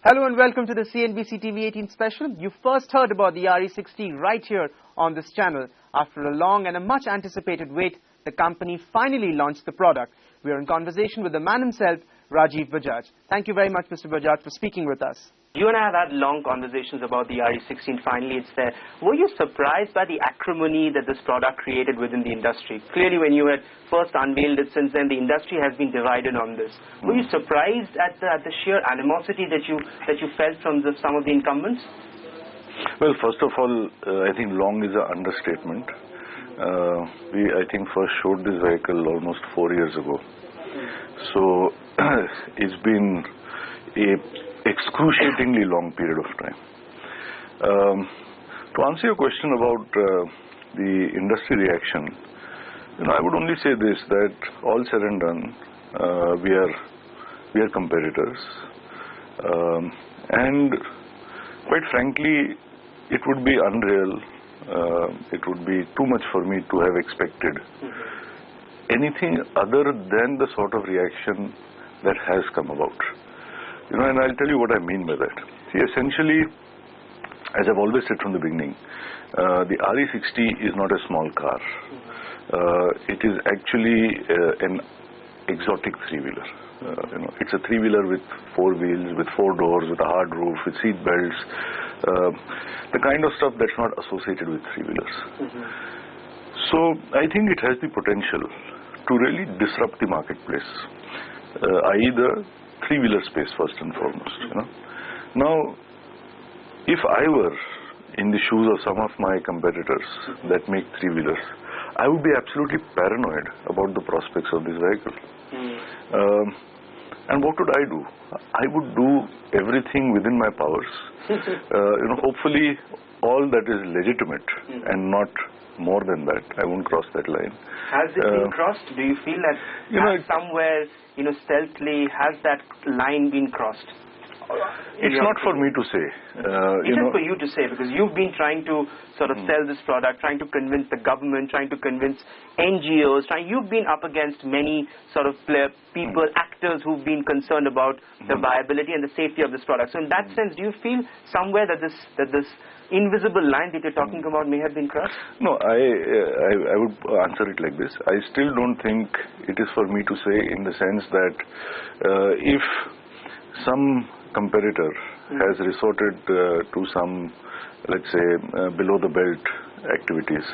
Hello and welcome to the CNBC TV 18 special. You first heard about the RE60 right here on this channel. After a long and a much anticipated wait, the company finally launched the product. We are in conversation with the man himself, Rajiv Bajaj. Thank you very much, Mr. Bajaj, for speaking with us. You and I have had long conversations about the RE60. Finally, it's there. Were you surprised by the acrimony that this product created within the industry? Clearly, when you had first unveiled it, since then the industry has been divided on this. Were you surprised at the sheer animosity that you felt from some of the incumbents? Well, first of all, I think long is an understatement. We, I think, first showed this vehicle almost 4 years ago. So it's been a excruciatingly long period of time. To answer your question about the industry reaction, I would only say this, that all said and done, we are competitors, and quite frankly, it would be unreal, it would be too much for me to have expected anything other than the sort of reaction that has come about. And I'll tell you what I mean by that. See, essentially, as I've always said from the beginning, the RE60 is not a small car. It is actually an exotic three-wheeler. It's a three-wheeler with four wheels, with four doors, with a hard roof, with seat belts, the kind of stuff that's not associated with three-wheelers. So I think it has the potential to really disrupt the marketplace, i.e. the three-wheeler space first and foremost. Now, if I were in the shoes of some of my competitors that make three-wheelers, I would be absolutely paranoid about the prospects of this vehicle. And what would I do? I would do everything within my powers. Hopefully, all that is legitimate and not more than that. I won't cross that line. Has it been crossed? Do you feel that somewhere, stealthily, has that line been crossed? It's not for me to say. It is for you to say, because you've been trying to sort of sell this product, trying to convince the government, trying to convince NGOs, you've been up against many sort of people, actors who've been concerned about the viability and the safety of this product. So in that sense, do you feel somewhere that this invisible line that you're talking about may have been crossed? No, I would answer it like this. I still don't think it is for me to say, in the sense that if some competitor has resorted to some, let's say, below the belt activities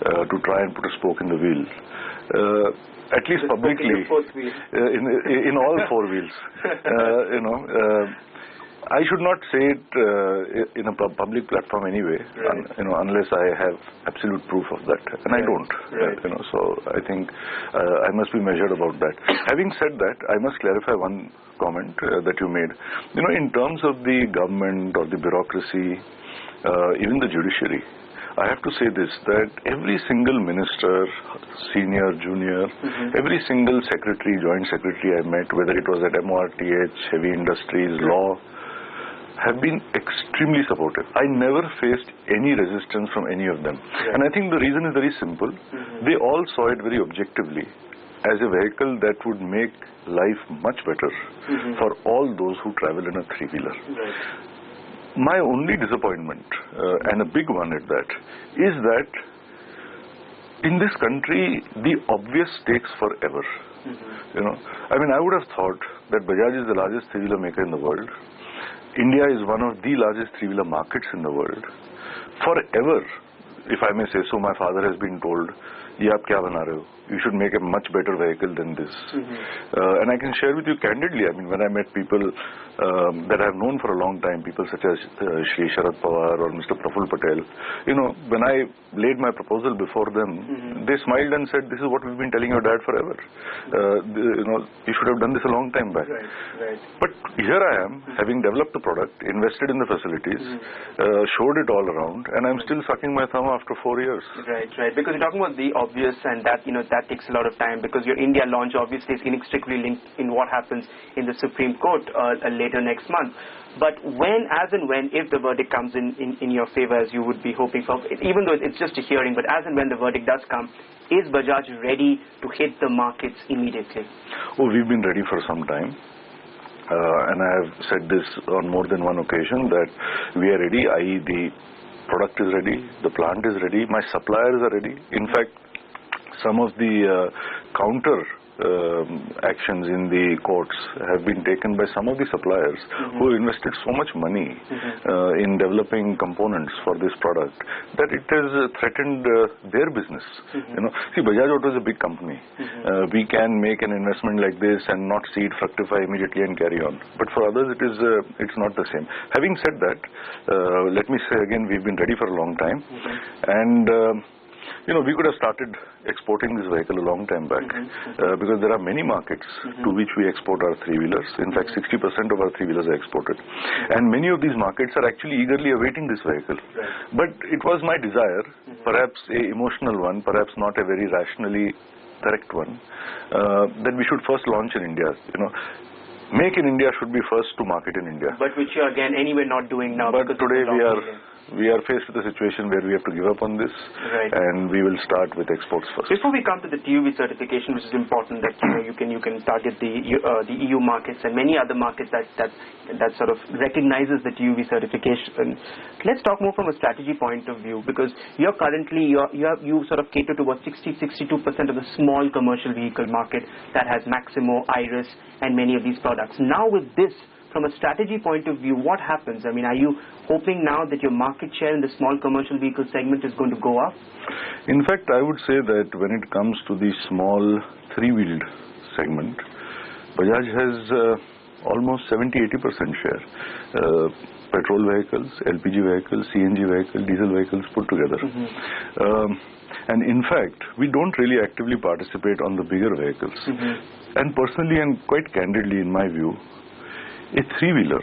to try and put a spoke in the wheel, at least publicly, in all four wheels, I should not say it in a public platform anyway, unless I have absolute proof of that, and I don't. So I think I must be measured about that. Having said that, I must clarify one comment that you made. In terms of the government or the bureaucracy, even the judiciary, I have to say this, that every single minister, senior, junior, every single secretary, joint secretary I met, whether it was at MORTH, heavy industries, law, have been extremely supportive. I never faced any resistance from any of them. And I think the reason is very simple. They all saw it very objectively as a vehicle that would make life much better for all those who travel in a three-wheeler. My only disappointment, and a big one at that, is that in this country, the obvious takes forever. I would have thought that Bajaj is the largest three-wheeler maker in the world. India is one of the largest three-wheeler markets in the world. Forever, if I may say so, my father has been told, "Ye aap kya bana rahe ho? You should make a much better vehicle than this." And I can share with you candidly, when I met people that I have known for a long time, people such as Shri Sharad Pawar or Mr. Praful Patel, when I laid my proposal before them, they smiled and said, "This is what we've been telling your dad forever. You should have done this a long time back." But here I am, having developed the product, invested in the facilities, showed it all around, and I'm still sucking my thumb after 4 years. Right. Because you're talking about the obvious, and that that takes a lot of time, because your India launch obviously is inextricably linked in what happens in the Supreme Court later next month. But as and when, if the verdict comes in your favor, as you would be hoping for, even though it's just a hearing, but as and when the verdict does come, is Bajaj ready to hit the markets immediately? Oh, we've been ready for some time. and I have said this on more than one occasion, that we are ready, i.e. the product is ready, the plant is ready, my suppliers are ready. In fact, some of the counter actions in the courts have been taken by some of the suppliers who invested so much money in developing components for this product that it has threatened their business. See, Bajaj Auto is a big company. We can make an investment like this and not see it fructify immediately and carry on. But for others, it's not the same. Having said that, let me say again, we've been ready for a long time, and we could have started exporting this vehicle a long time back because there are many markets to which we export our three-wheelers. In fact, 60% of our three-wheelers are exported. And many of these markets are actually eagerly awaiting this vehicle. But it was my desire, perhaps an emotional one, perhaps not a very rationally correct one, that we should first launch in India. Make in India should be first to market in India. But which you are again anyway not doing now. But today we are faced with a situation where we have to give up on this, and we will start with exports first. Before we come to the TUV certification, which is important, that you can target the EU markets and many other markets that sort of recognizes the TUV certification. Let's talk more from a strategy point of view, because you're currently you sort of cater to about 62% of the small commercial vehicle market that has Maximo, Iris, and many of these products. Now with this, from a strategy point of view, what happens? I mean, are you hoping now that your market share in the small commercial vehicle segment is going to go up? In fact, I would say that when it comes to the small three-wheeled segment, Bajaj has almost 70-80% share. Petrol vehicles, LPG vehicles, CNG vehicles, diesel vehicles put together. And in fact, we don't really actively participate on the bigger vehicles. And personally and quite candidly, in my view, a three-wheeler,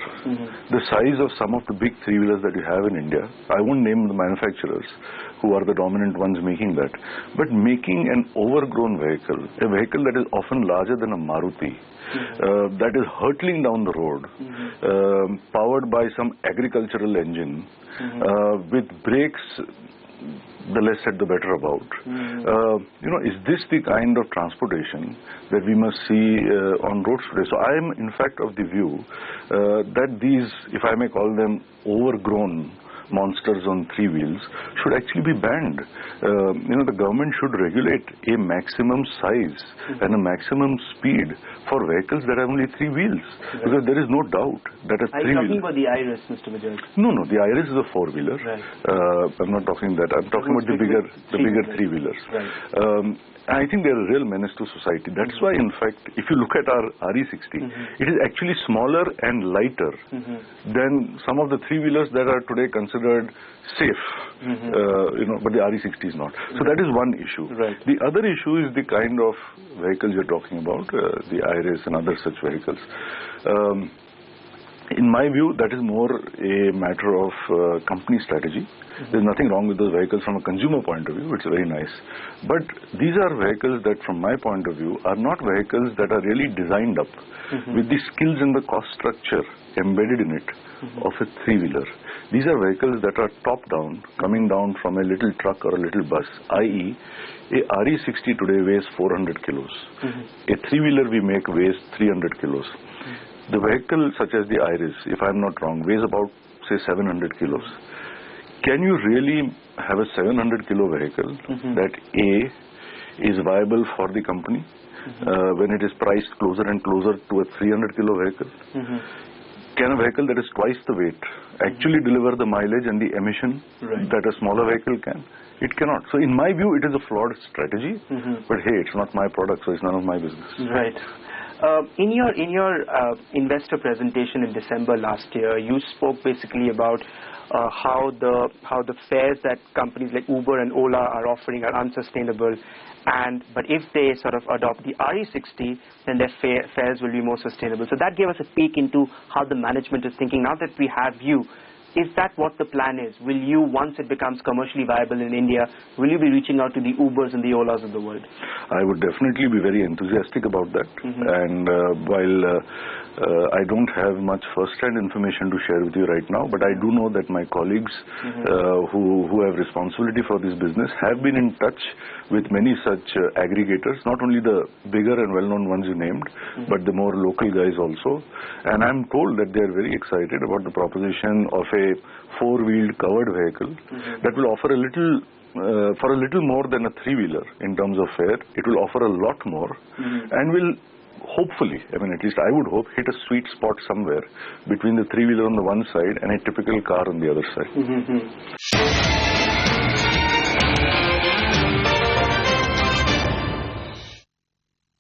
the size of some of the big three-wheelers that you have in India, I won't name the manufacturers who are the dominant ones making that, but making an overgrown vehicle, a vehicle that is often larger than a Maruti, that is hurtling down the road, powered by some agricultural engine, with brakes the less said the better about. Is this the kind of transportation that we must see on roads today? So I am in fact of the view that these, if I may call them overgrown monsters on three wheels, should actually be banned. The government should regulate a maximum size and a maximum speed for vehicles that have only three wheels, because there is no doubt that a three-wheeler... Are you talking about the Iris, Mr. Bajaj? No, the Iris is a four-wheeler. I'm not talking that. I'm talking about the bigger three-wheelers. I think they're a real menace to society. That's why, in fact, if you look at our RE60, it is actually smaller and lighter than some of the three-wheelers that are today considered safe, but the RE60 is not. So that is one issue. The other issue is the kind of vehicles you're talking about, the Iris and other such vehicles. In my view, that is more a matter of company strategy. There's nothing wrong with those vehicles from a consumer point of view. It's very nice. But these are vehicles that, from my point of view, are not vehicles that are really designed up with the skills and the cost structure embedded in it of a three-wheeler. These are vehicles that are top-down, coming down from a little truck or a little bus, i.e., a RE60 today weighs 400 kilos. A three-wheeler we make weighs 300 kilos. The vehicle such as the Iris, if I'm not wrong, weighs about, say, 700 kilos. Can you really have a 700 kilo vehicle that A, is viable for the company when it is priced closer and closer to a 300 kilo vehicle? Can a vehicle that is twice the weight actually deliver the mileage and the emission that a smaller vehicle can? It cannot. So in my view, it is a flawed strategy, but hey, it's not my product, so it's none of my business. In your investor presentation in December last year, you spoke basically about how the fares that companies like Uber and Ola are offering are unsustainable, but if they sort of adopt the RE60, then their fares will be more sustainable. So that gave us a peek into how the management is thinking. Now that we have you, Is that what the plan is? Will you, once it becomes commercially viable in India, will you be reaching out to the Ubers and the Olas of the world? I would definitely be very enthusiastic about that. And while I don't have much first-hand information to share with you right now, but I do know that my colleagues who have responsibility for this business have been in touch with many such aggregators, not only the bigger and well-known ones you named, but the more local guys also. And I'm told that they are very excited about the proposition of a four-wheeled covered vehicle that will offer a little for a little more than a three-wheeler in terms of fare. It will offer a lot more and will hopefully, I mean, at least I would hope, hit a sweet spot somewhere between the three-wheeler on the one side and a typical car on the other side.